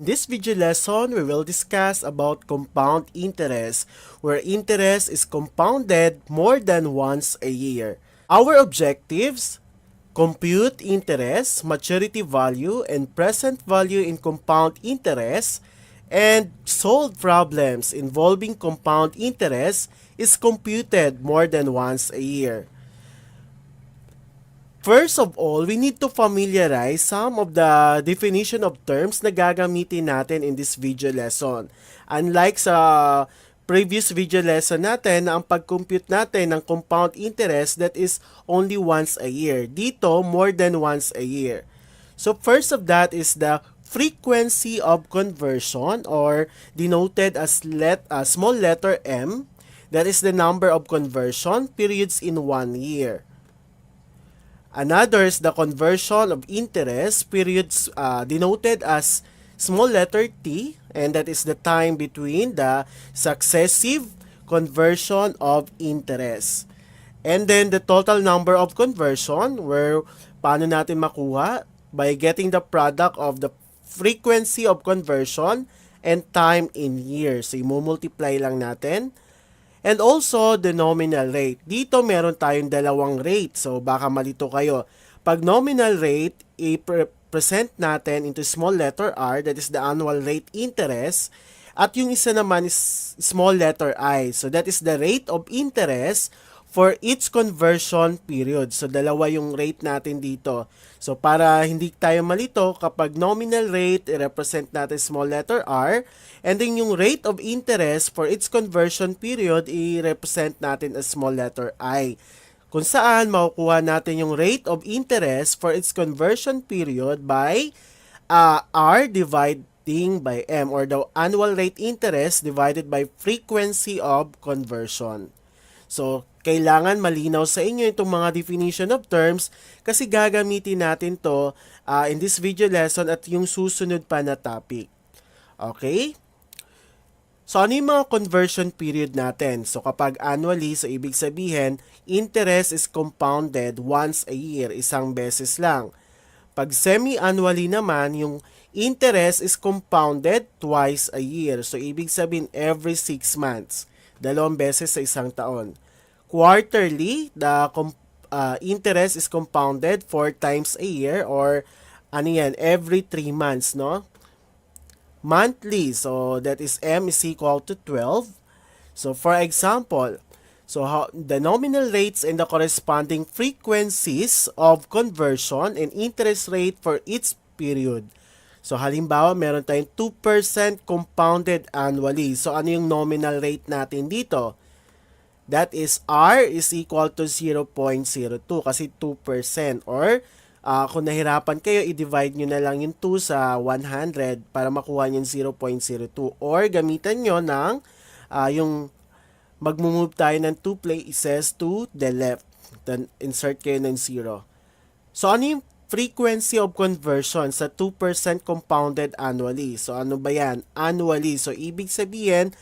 In this video lesson, we will discuss about compound interest, where interest is compounded more than once a year. Our objectives: compute interest, maturity value, and present value in compound interest, and solve problems involving compound interest is computed more than once a year. First of all, we need to familiarize some of the definition of terms na gagamitin natin in this video lesson. Unlike sa previous video lesson natin na ang pag-compute natin ng compound interest that is only once a year. Dito, more than once a year. So first of that is the frequency of conversion, or denoted as small letter m. That is the number of conversion periods in 1 year. Another is the conversion of interest periods, denoted as small letter t, and that is the time between the successive conversion of interest. And then the total number of conversion, where paano natin makuha? By getting the product of the frequency of conversion and time in years. So, i-multiply lang natin. And also, the nominal rate. Dito, meron tayong dalawang rate. So, baka malito kayo. Pag nominal rate, i-present natin into small letter r, that is the annual rate interest. At yung isa naman is small letter I. So, that is the rate of interest for each conversion period. So, dalawa yung rate natin dito. So, para hindi tayo malito, kapag nominal rate, i-represent natin small letter r. And then yung rate of interest for its conversion period, i-represent natin as small letter I. Kung saan makukuha natin yung rate of interest for its conversion period by R dividing by M, or the annual rate interest divided by frequency of conversion. So, kailangan malinaw sa inyo itong mga definition of terms kasi gagamitin natin to in this video lesson at yung susunod pa na topic. Okay? So, ano yung mga conversion period natin? So, kapag annually, so ibig sabihin, interest is compounded once a year, isang beses lang. Pag semi-annually naman, yung interest is compounded twice a year. So, ibig sabihin, every 6 months. Dalawang beses sa isang taon. Quarterly, the interest is compounded 4 times a year, or ano yan, every 3 months, no? Monthly, so that is m is equal to 12. So for example, the nominal rates and the corresponding frequencies of conversion and interest rate for each period. So halimbawa, meron tayong 2% compounded annually. So ano yung nominal rate natin dito? That is R is equal to 0.02 kasi 2%, or kung nahirapan kayo, i-divide nyo na lang yung 2 sa 100 para makuha nyo yung 0.02. Or gamitan nyo ng yung mag-move tayo ng 2 places to the left. Then insert kayo ng 0. So ano yung frequency of conversion sa 2% compounded annually? So ano ba yan? Annually. So ibig sabihin,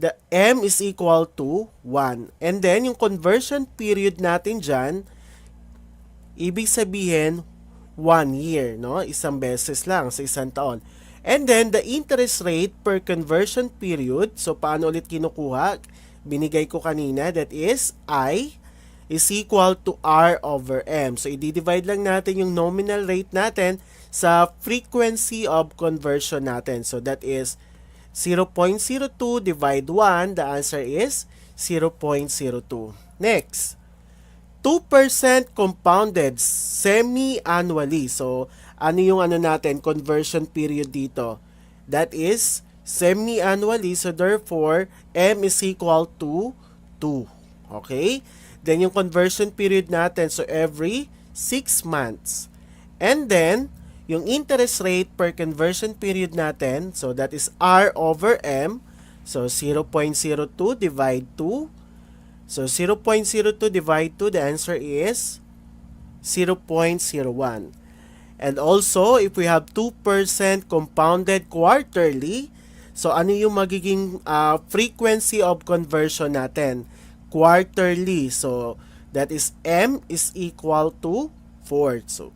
the M is equal to 1. And then yung conversion period natin dyan, ibig sabihin, 1 year, no? Isang beses lang sa isang taon. And then, the interest rate per conversion period, so paano ulit kinukuha? Binigay ko kanina, that is, I is equal to R over M. So, i-divide lang natin yung nominal rate natin sa frequency of conversion natin. So, that is 0.02 divide 1, the answer is 0.02. Next, 2% compounded semi-annually. So, ano yung natin, conversion period dito? That is semi-annually. So, therefore, M is equal to 2. Okay? Then, yung conversion period natin, so every 6 months. And then, yung interest rate per conversion period natin, so that is R over M. So, 0.02 divide 2. So, 0.02 divide 2, the answer is 0.01. And also, if we have 2% compounded quarterly, so ano yung magiging frequency of conversion natin? Quarterly. So, that is M is equal to 4. So,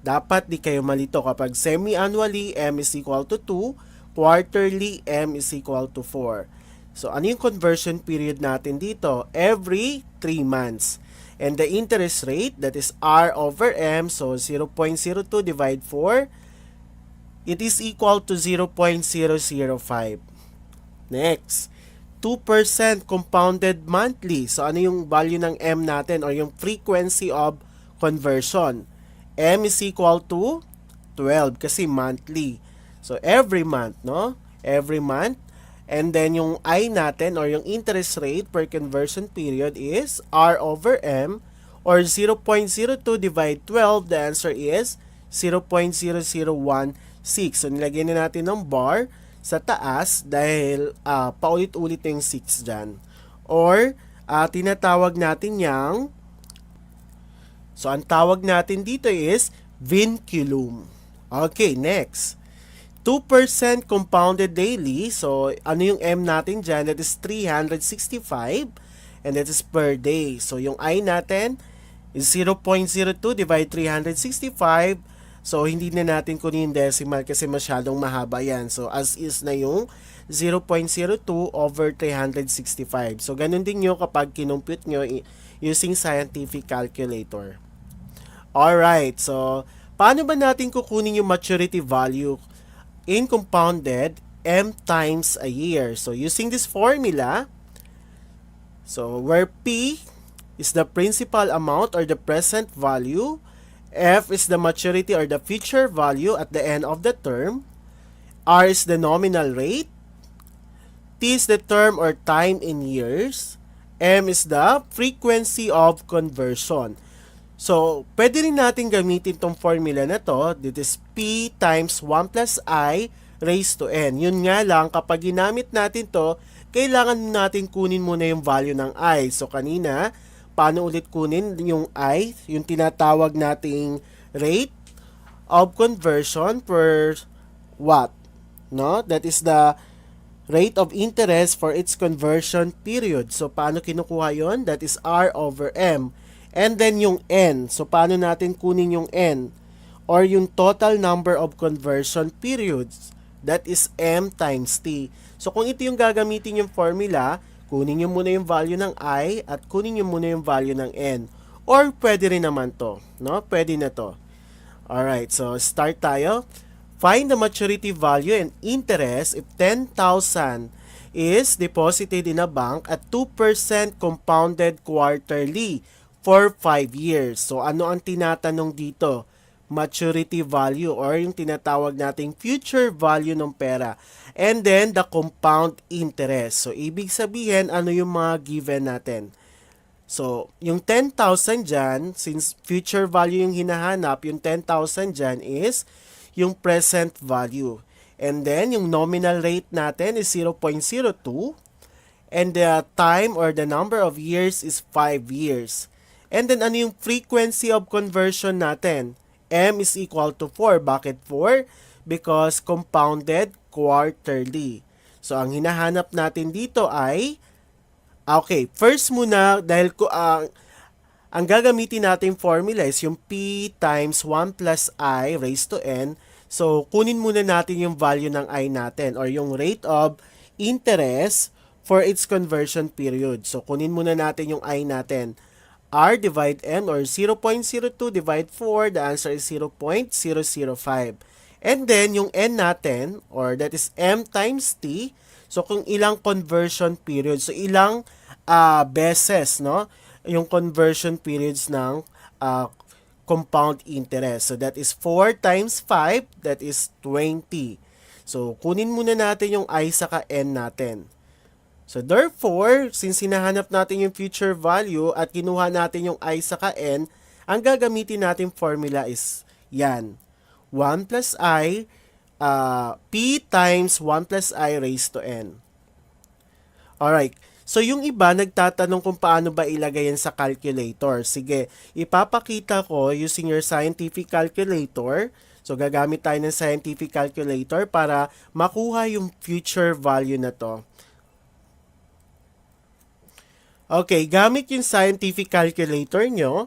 dapat di kayo malito kapag semi-annually, M is equal to 2. quarterly, m is equal to 4. So, ano yung conversion period natin dito? Every 3 months. And the interest rate, that is R over M, so 0.02 divide 4, it is equal to 0.005. Next, 2% compounded monthly. So, ano yung value ng M natin or yung frequency of conversion? M is equal to 12 kasi monthly. So, every month, no? Every month. And then, yung I natin or yung interest rate per conversion period is R over M or 0.02 divide 12. The answer is 0.0016. So, nilagyan na natin ng bar sa taas dahil paulit-ulit yung 6 dyan. Or, tinatawag natin yang, so ang tawag natin dito is vinculum. Okay, next. 2% compounded daily. So, ano yung M natin dyan? That is 365 and that is per day. So, yung I natin is 0.02 divide 365. So, hindi na natin kunin yung decimal kasi masyadong mahaba yan. So, as is na yung 0.02 over 365. So, ganun din nyo kapag kinumpute nyo using scientific calculator. Alright, so, paano ba natin kukunin yung maturity value in compounded M times a year? So, using this formula, so, where P is the principal amount or the present value, F is the maturity or the future value at the end of the term, R is the nominal rate, T is the term or time in years, M is the frequency of conversion. So, pwede rin natin gamitin tong formula na to. This is P times 1 plus I raised to N. Yun nga lang, kapag ginamit natin to, kailangan natin kunin muna yung value ng I. So, kanina, paano ulit kunin yung I? Yung tinatawag nating rate of conversion per what? No? That is the rate of interest for its conversion period. So, paano kinukuha yon? That is R over M. And then yung N. So, paano natin kunin yung N? Or yung total number of conversion periods. That is M times T. So, kung ito yung gagamitin yung formula, kunin nyo muna yung value ng I at kunin nyo muna yung value ng N. Or pwede rin naman to. No? Pwede na to. Alright, so start tayo. Find the maturity value and interest if 10,000 is deposited in a bank at 2% compounded quarterly for 5 years. So, ano ang tinatanong dito? Maturity value or yung tinatawag nating future value ng pera. And then, the compound interest. So, ibig sabihin, ano yung mga given natin? So, yung 10,000 dyan, since future value yung hinahanap, yung 10,000 dyan is yung present value. And then, yung nominal rate natin is 0.02. And the time or the number of years is 5 years. And then, ano yung frequency of conversion natin? M is equal to 4. Bakit 4? Because compounded quarterly. So, ang hinahanap natin dito ay, okay, first muna, dahil ang gagamitin natin formula is yung P times 1 plus I raised to N. So, kunin muna natin yung value ng I natin or yung rate of interest for its conversion period. So, kunin muna natin yung I natin. R divide M or 0.02 divide 4, the answer is 0.005. And then, yung N natin, or that is M times T, so kung ilang conversion periods, so ilang beses, no? Yung conversion periods ng compound interest. So, that is 4 times 5, that is 20. So, kunin muna natin yung I saka N natin. So, therefore, since hinahanap natin yung future value at kinuha natin yung I saka N, ang gagamitin natin formula is yan. 1 plus I, P times 1 plus I raised to N. Alright. So, yung iba, nagtatanong kung paano ba ilagay yan sa calculator. Sige, ipapakita ko using your scientific calculator. So, gagamit tayo ng scientific calculator para makuha yung future value na to. Okay, gamit yung scientific calculator nyo,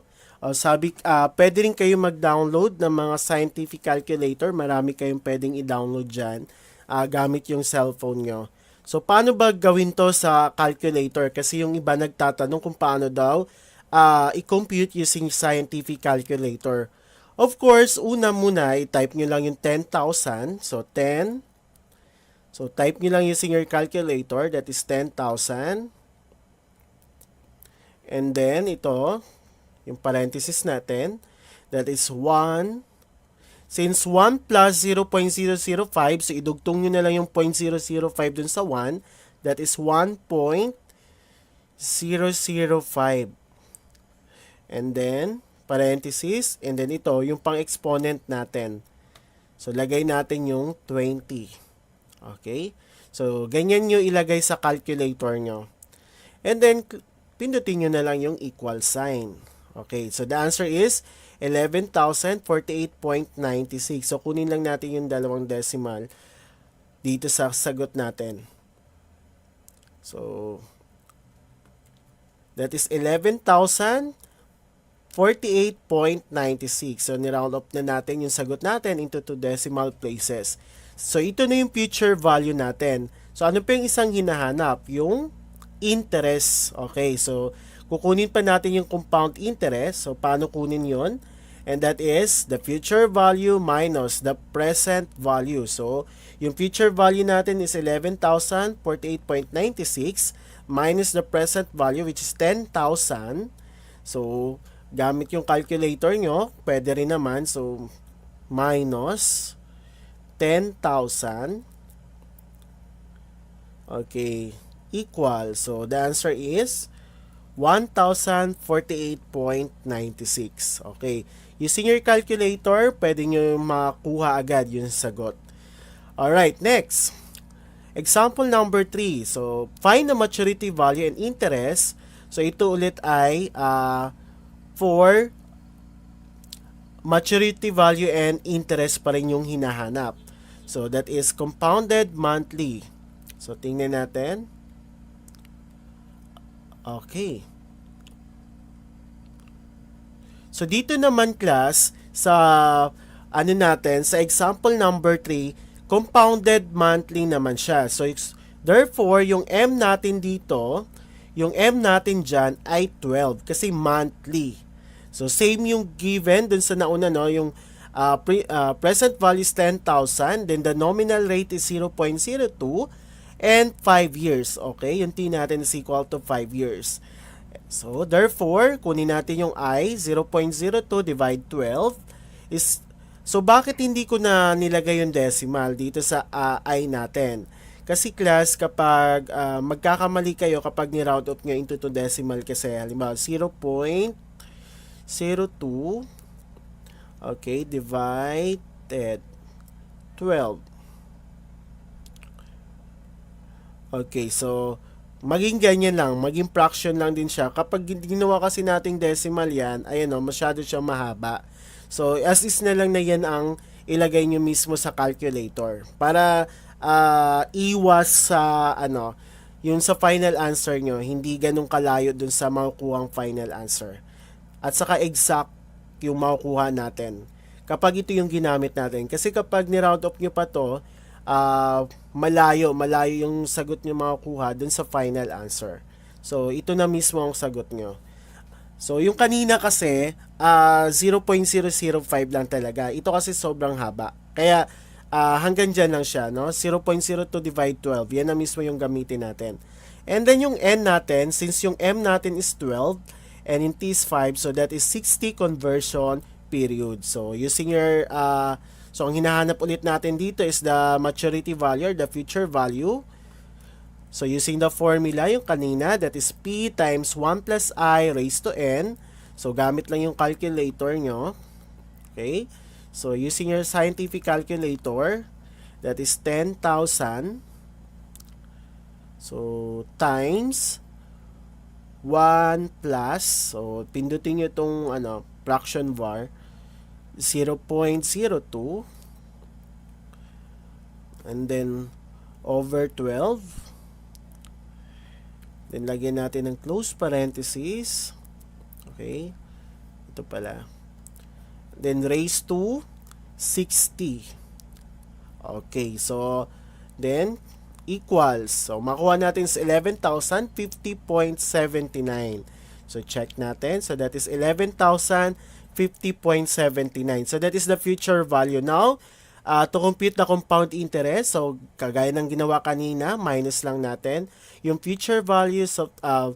pwede rin kayo mag-download ng mga scientific calculator. Marami kayong pwedeng i-download dyan. gamit yung cellphone nyo. So, paano ba gawin to sa calculator? Kasi yung iba nagtatanong kung paano daw i-compute using scientific calculator. Of course, una muna, i-type nyo lang yung 10,000. So, 10. So, type nyo lang using your calculator. That is 10,000. And then, ito, yung parenthesis natin. That is 1. Since 1 plus 0.005, so idugtong nyo na lang yung 0.005 dun sa 1. That is 1.005. And then, parenthesis. And then ito, yung pang-exponent natin. So, lagay natin yung 20. Okay? So, ganyan nyo ilagay sa calculator nyo. And then, pindutin nyo na lang yung equal sign. Okay, so the answer is 11,048.96. So, kunin lang natin yung dalawang decimal dito sa sagot natin. So, that is 11,048.96. So, niround up na natin yung sagot natin into 2 decimal places. So, ito na yung future value natin. So, ano pa yung isang hinahanap? Yung interest. Okay, so, kukunin pa natin yung compound interest. So, paano kunin yon? And that is the future value minus the present value. So, yung future value natin is 11,048.96 minus the present value which is 10,000. So, gamit yung calculator nyo, pwede rin naman. So, minus 10,000. Okay, equal. So, the answer is 1,048.96. Okay. Using your calculator, pwede nyo makuha agad yung sagot. Alright, next. Example number 3. So, find the maturity value and interest. So, ito ulit ay for maturity value and interest pa rin yung hinahanap. So, that is compounded monthly. So, tingnan natin. Okay. So, dito naman class, sa ano natin, sa example number 3, compounded monthly naman siya. So, therefore, yung M natin dito, yung M natin dyan ay 12 kasi monthly. So, same yung given dun sa nauna, no? Yung present value is 10,000, then the nominal rate is 0.02, and 5 years. Okay? Yung T natin is equal to 5 years. So, therefore, kunin natin yung I, 0.02 divide 12 is, so bakit hindi ko na nilagay yung decimal dito sa I natin? Kasi class, kapag magkakamali kayo kapag ni-round up nyo into 2 decimal kasi, halimbawa 0.02, okay, divided 12. Okay, so, maging ganyan lang, maging fraction lang din siya. Kapag ginawa kasi nating decimal yan, ayan o, masyado siyang mahaba. So, as is na lang na yan ang ilagay nyo mismo sa calculator. Para iwas sa, yung sa final answer nyo, hindi ganun kalayo dun sa makukuhang final answer. At saka exact yung makukuha natin. Kapag ito yung ginamit natin. Kasi kapag ni-round up nyo pa to, malayo yung sagot nyo makukuha dun sa final answer. So, ito na mismo ang sagot nyo. So, yung kanina kasi, 0.005 lang talaga. Ito kasi sobrang haba. Kaya, hanggang dyan lang siya, no? 0.02 divide 12. Yan na mismo yung gamitin natin. And then, yung N natin, since yung M natin is 12, and in T is 5, so that is 60 conversion period. So, using your, so, ang hinahanap ulit natin dito is the maturity value or the future value. So, using the formula, yung kanina, that is P times 1 plus I raised to N. So, gamit lang yung calculator nyo. Okay? So, using your scientific calculator, that is 10,000. So, times 1 plus, so, pindutin nyo itong, fraction var, 0.02 and then over 12, then lagyan natin ng close parenthesis. Okay, ito pala, then raise to 60. Okay, so then equals. So, makuha natin is 11,050.79. So, check natin. So, that is 11,050.79. So, that is the future value. Now, to compute the compound interest, so, kagaya ng ginawa kanina, minus lang natin yung future values of,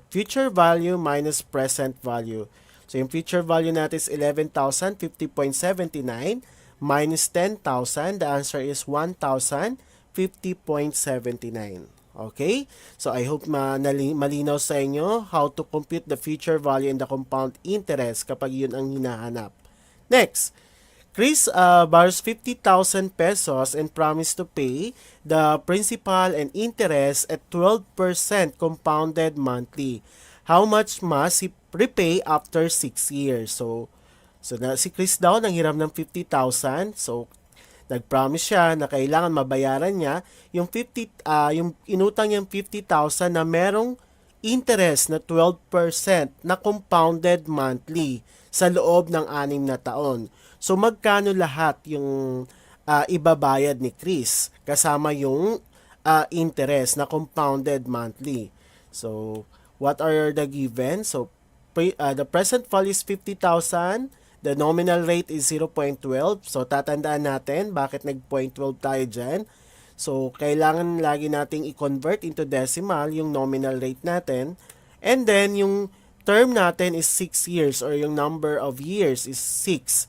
future value minus present value. So, yung future value natin is 11,050.79 minus 10,000. The answer is 1,050.79. Okay? So, I hope malinaw sa inyo how to compute the future value and the compound interest kapag yun ang hinahanap. Next, Chris borrows 50,000 pesos and promised to pay the principal and interest at 12% compounded monthly. How much must he repay after 6 years? So si Chris daw nanghiram ng 50,000. So, nag-promise siya na kailangan mabayaran niya yung yung inutang niyang 50,000 na merong interest na 12% na compounded monthly sa loob ng 6 na taon. So, magkano lahat yung ibabayad ni Chris kasama yung interest na compounded monthly? So, what are the given? So, the present value is 50,000. The nominal rate is 0.12. So, tatandaan natin bakit nag-0.12 tayo dyan. So, kailangan lagi nating i-convert into decimal yung nominal rate natin. And then, yung term natin is 6 years or yung number of years is 6.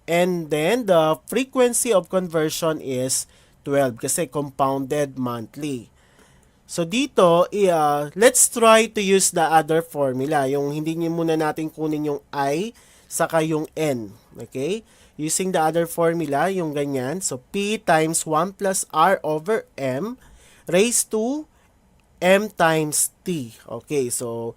And then, the frequency of conversion is 12 kasi compounded monthly. So, dito, let's try to use the other formula. Yung hindi nyo muna natin kunin yung I saka yung N. Okay? Using the other formula, yung ganyan. So, P times 1 plus R over M raised to M times T. Okay, so,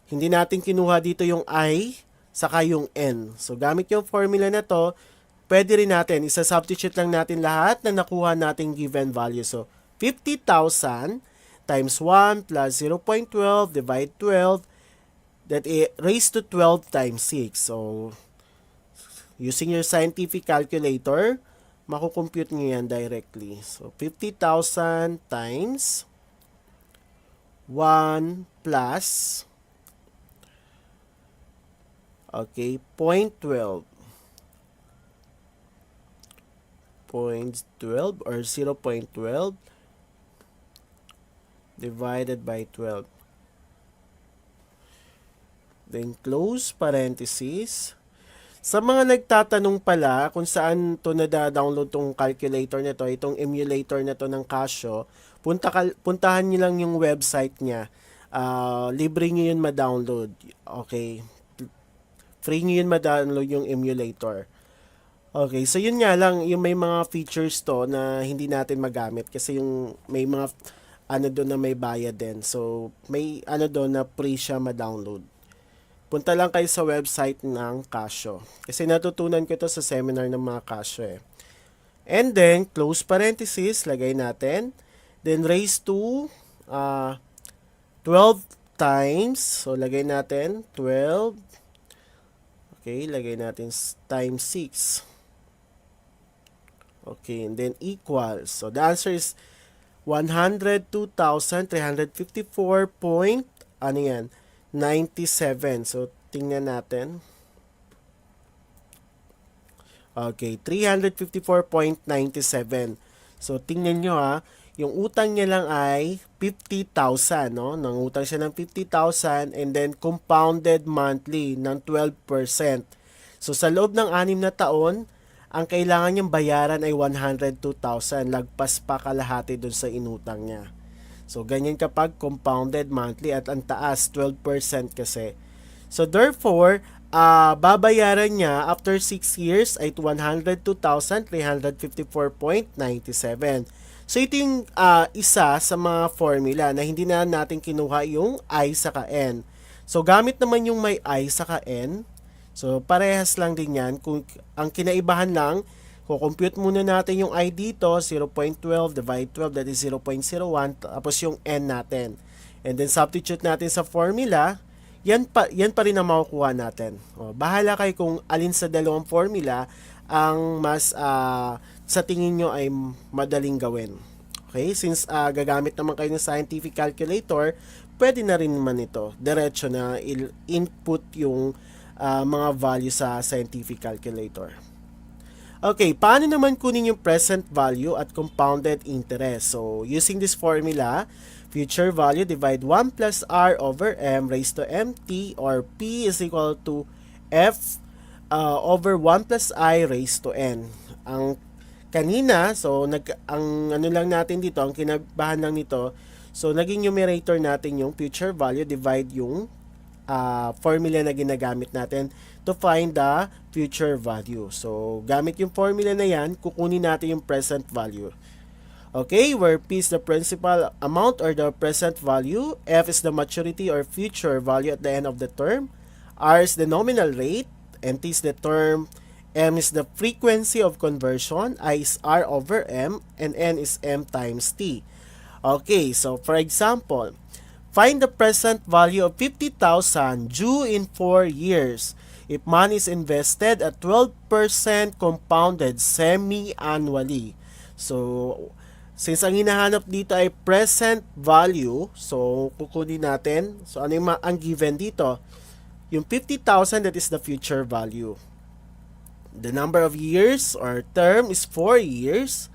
hindi natin kinuha dito yung I saka yung N. So, gamit yung formula na to, pwede rin natin, isa-substitute lang natin lahat na nakuha nating given value. So, 50,000 times 1 plus 0.12 divide 12, that raised to 12 times 6. So, using your scientific calculator, makukompute nyo yan directly. So, 50,000 times 1 plus 0.12 or 0.12 divided by 12. Then close parenthesis. Sa mga nagtatanong pala kung saan to nada-download tong calculator nito, itong emulator nito ng Casio, puntahan niyo lang yung website niya. Libre niyo yun ma-download. Okay. Free niyo yun ma-download yung emulator. Okay, so yun nga lang, yung may mga features to na hindi natin magamit kasi yung may mga doon na may bayad din. So, may doon na free siya ma-download. Punta lang kayo sa website ng Casio. Kasi natutunan ko ito sa seminar ng mga Casio eh. And then, close parenthesis, lagay natin. Then, raise to 12 times. So, lagay natin 12. Okay, lagay natin times 6. Okay, and then equals. So, the answer is 102,354 point, 97. So, tingnan natin. Okay, 354.97. So, tingnan nyo yung utang niya lang ay 50,000, no? Nangutang siya ng 50,000 and then compounded monthly ng 12%. So, sa loob ng 6 na taon, ang kailangan niyang bayaran ay 102,000. Lagpas pa kalahati dun sa inutang niya. So, ganyan kapag compounded monthly at ang taas, 12% kasi. So, therefore, babayaran niya after 6 years ay 102,354.97. So, ito yung isa sa mga formula na hindi na natin kinuha yung I saka N. So, gamit naman yung may I saka N. So, parehas lang din yan. Kung ang kinaibahan lang, kukompute muna natin yung I dito, 0.12 divide 12, that is 0.01, tapos yung N natin. And then, substitute natin sa formula, yan pa rin ang makukuha natin. O, bahala kayo kung alin sa dalawang formula ang mas sa tingin nyo ay madaling gawin. Okay, since gagamit naman kayo ng scientific calculator, pwede na rin naman ito. Diretso na input yung mga value sa scientific calculator. Okay, paano naman kunin yung present value at compounded interest? So, using this formula, future value divide 1 plus r over m raised to mt, or p is equal to f over 1 plus I raised to n. Ang kanina, so ang ano lang natin dito, ang kinabahan lang nito, so naging numerator natin yung future value divide yung formula na ginagamit natin to find the future value. So gamit yung formula na yan, kukunin natin yung present value. Okay, where P is the principal amount or the present value, F is the maturity or future value at the end of the term, R is the nominal rate, and T is the term, M is the frequency of conversion, I is R over M, and N is M times T. Okay, so for example, find the present value of 50,000 due in 4 years if money is invested at 12% compounded semi-annually. So, since ang hinahanap dito ay present value, so kukunin natin, so ano yung ang given dito? Yung 50,000, that is the future value. The number of years or term is 4 years.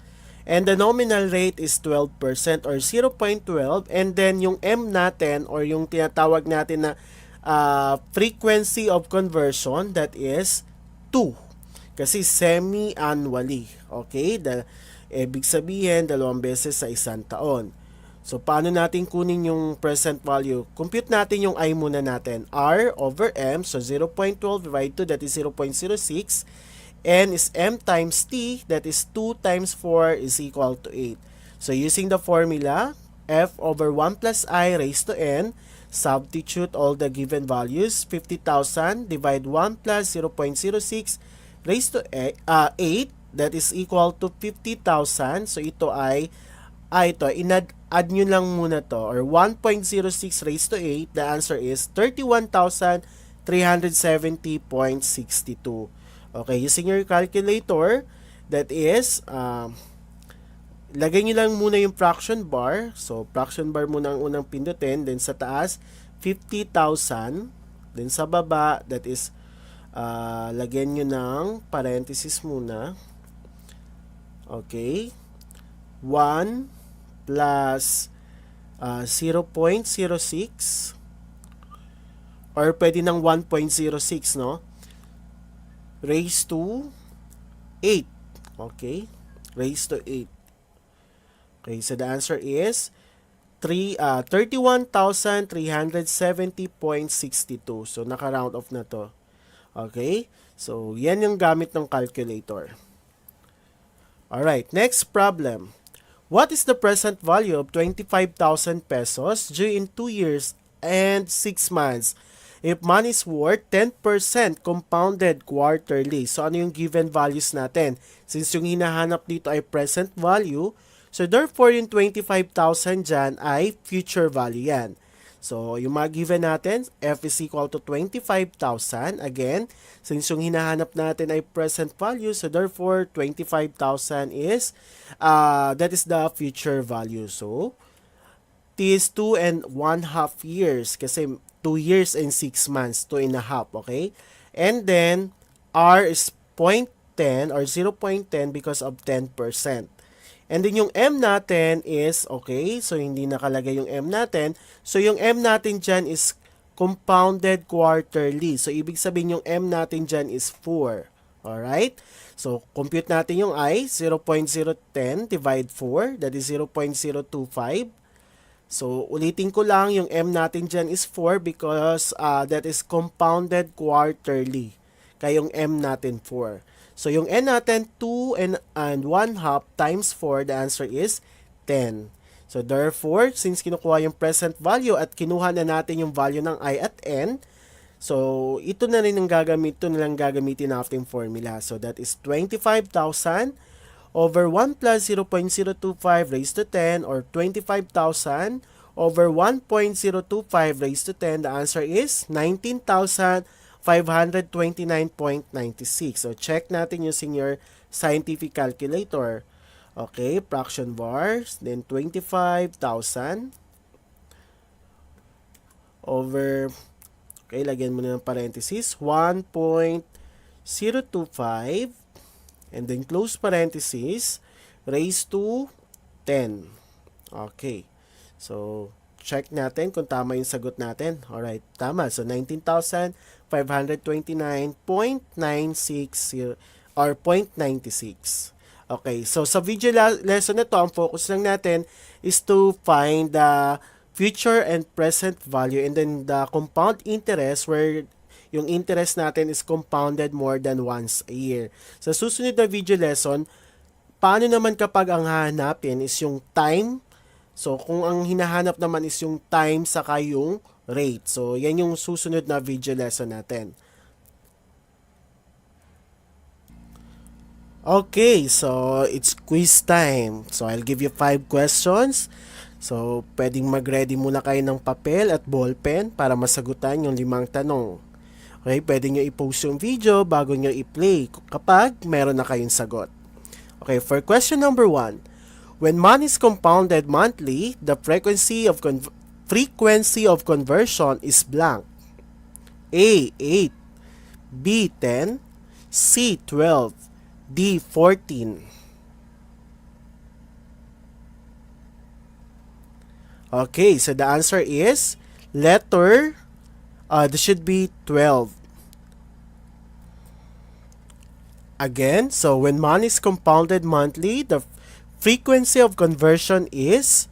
And the nominal rate is 12% or 0.12. And then yung M natin or yung tinatawag natin na frequency of conversion, that is 2. Kasi semi-annually. Okay? Ibig sabihin, 2 beses sa isang taon. So, paano natin kunin yung present value? Compute natin yung I muna natin. R over M. So, 0.12 divided 2, that is 0.06. N is M times T, that is 2 times 4 is equal to 8. So, using the formula, F over 1 plus I raised to N, substitute all the given values. 50,000 divide 1 plus 0.06 raised to 8, that is equal to 50,000. So, ito ay add nyo lang muna to, or 1.06 raised to 8, the answer is 31,370.62. Okay, using your calculator, that is, lagay nyo lang muna yung fraction bar. So, fraction bar muna ang unang pindutin, then sa taas, 50,000, then sa baba, that is, lagyan nyo ng parenthesis muna. Okay, 1 plus 0.06 or pwede ng 1.06, no? Raised to 8. Okay? Raised to 8. Okay, so the answer is 31,370.62. So, naka-round off na to. Okay? So, yan yung gamit ng calculator. Alright, next problem. What is the present value of 25,000 pesos due in 2 years and 6 months if money is worth 10% compounded quarterly? So, ano yung given values natin? Since yung hinahanap dito ay present value, so therefore yung 25,000 dyan ay future value yan. So, yung mga given natin, F is equal to 25,000. Again, since yung hinahanap natin ay present value, so therefore, 25,000 is, that is the future value. So, T is 2 and 1/2 years. Kasi 2 years and 6 months, 2 and a half, okay? And then, R is 0.10 or 0.10 because of 10%. And then yung M natin is, okay, so hindi nakalagay yung M natin. So yung M natin dyan is compounded quarterly. So ibig sabihin yung M natin dyan is 4. Alright? So compute natin yung I, 0.010 divide 4, that is 0.025. So ulitin ko lang, yung M natin dyan is 4 because that is compounded quarterly. Kaya yung M natin 4. So, yung N natin, 2 and 1/2 times 4, the answer is 10. So, therefore, since kinukuha yung present value at kinuha na natin yung value ng I at N, so, ito na rin ang gagamitin ng ating formula. So, that is 25,000 over 1 plus 0.025 raised to 10 or 25,000 over 1.025 raised to 10. The answer is 19,529.96. So, check natin using your scientific calculator. Okay, fraction bars, then 25,000 over, okay, lagyan mo na ng parenthesis, 1.025, and then close parenthesis, raised to 10. Okay. So, check natin kung tama yung sagot natin. Alright, tama. So, 19,529.96 or 0.96. Okay, so sa video lesson na to, ang focus lang natin is to find the future and present value and then the compound interest where yung interest natin is compounded more than once a year. Sa susunod na video lesson, paano naman kapag ang hahanapin is yung time? So, kung ang hinahanap naman is yung time saka yung rate. So, yan yung susunod na video lesson natin. Okay, so it's quiz time. So, I'll give you 5 questions. So, pwedeng mag-ready muna kayo ng papel at ballpen para masagutan yung 5 tanong. Okay, pwede nyo i-post yung video bago nyo i-play kapag meron na kayong sagot. Okay, for question number 1. When money is compounded monthly, the frequency of conversion is blank. A. 8, B. 10, C. 12, D. 14. Okay, so the answer is letter, this should be 12. Again, so when money is compounded monthly, the frequency of conversion is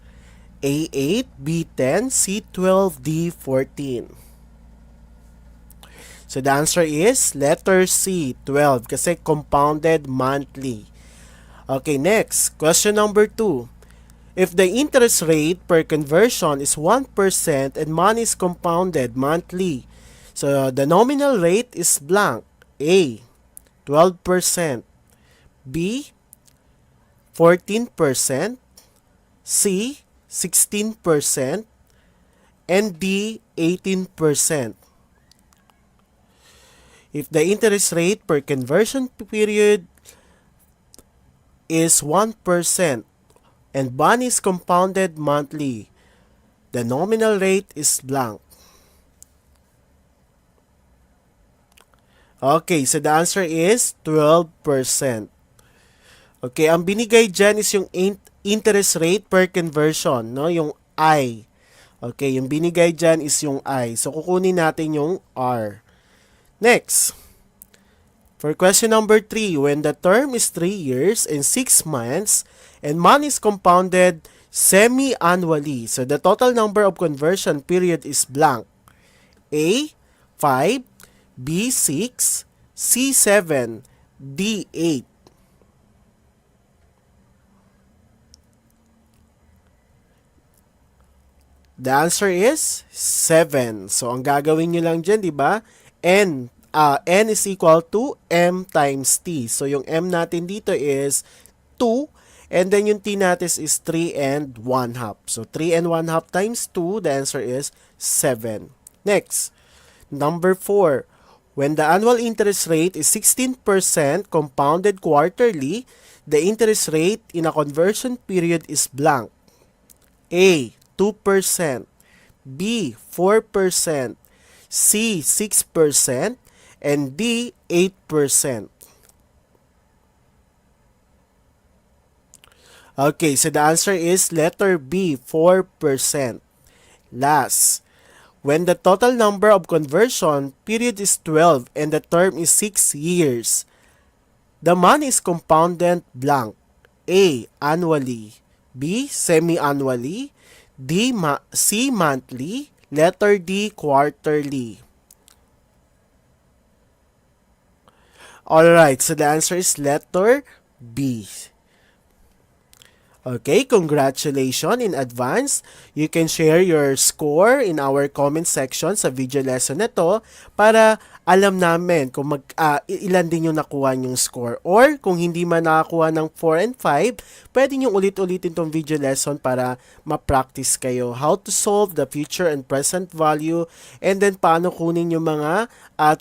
A8, B10, C12, D14. So the answer is letter C, 12, kasi compounded monthly. Okay, next, question number 2. If the interest rate per conversion is 1% and money is compounded monthly, so the nominal rate is blank. A, 12%, B, 14%, C, 16%, and D, 18%. If the interest rate per conversion period is 1% and money is compounded monthly, the nominal rate is blank. Okay, so the answer is 12%. Okay, ang binigay dyan is yung interest rate per conversion, no? Yung I. Okay, yung binigay dyan is yung I. So, kukunin natin yung R. Next. For question number 3, when the term is 3 years and 6 months and money is compounded semi-annually, so the total number of conversion period is blank. A, 5, B, 6, C, 7, D, 8. The answer is 7. So, ang gagawin nyo lang dyan, di ba? N is equal to M times T. So, yung M natin dito is 2. And then, yung T natin is 3 and 1 half. So, 3 and 1 half times 2, the answer is 7. Next, number 4. When the annual interest rate is 16% compounded quarterly, the interest rate in a conversion period is blank. A, 2%, B, 4%, C, 6%, and D, 8%. Okay, so the answer is letter B, 4%. Last, when the total number of conversion period is 12 and the term is 6 years, the money is compounded blank. A, annually, B, semi-annually, D, C, monthly, letter D, quarterly. Alright, so the answer is letter B. Okay, congratulations in advance. You can share your score in our comment section sa video lesson na to para alam namin kung ilan din yung nakuha yung score. Or kung hindi man nakakuha ng 4 and 5, pwede nyo ulit-ulitin tong video lesson para ma-practice kayo how to solve the future and present value and then paano kunin yung mga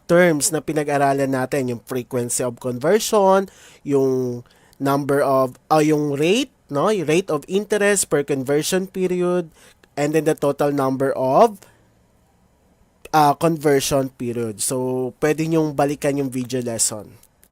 terms na pinag-aralan natin, yung frequency of conversion, yung number of, yung rate, no? Yung rate of interest per conversion period, and then the total number of conversion period. So, pwede nyong balikan yung video lesson.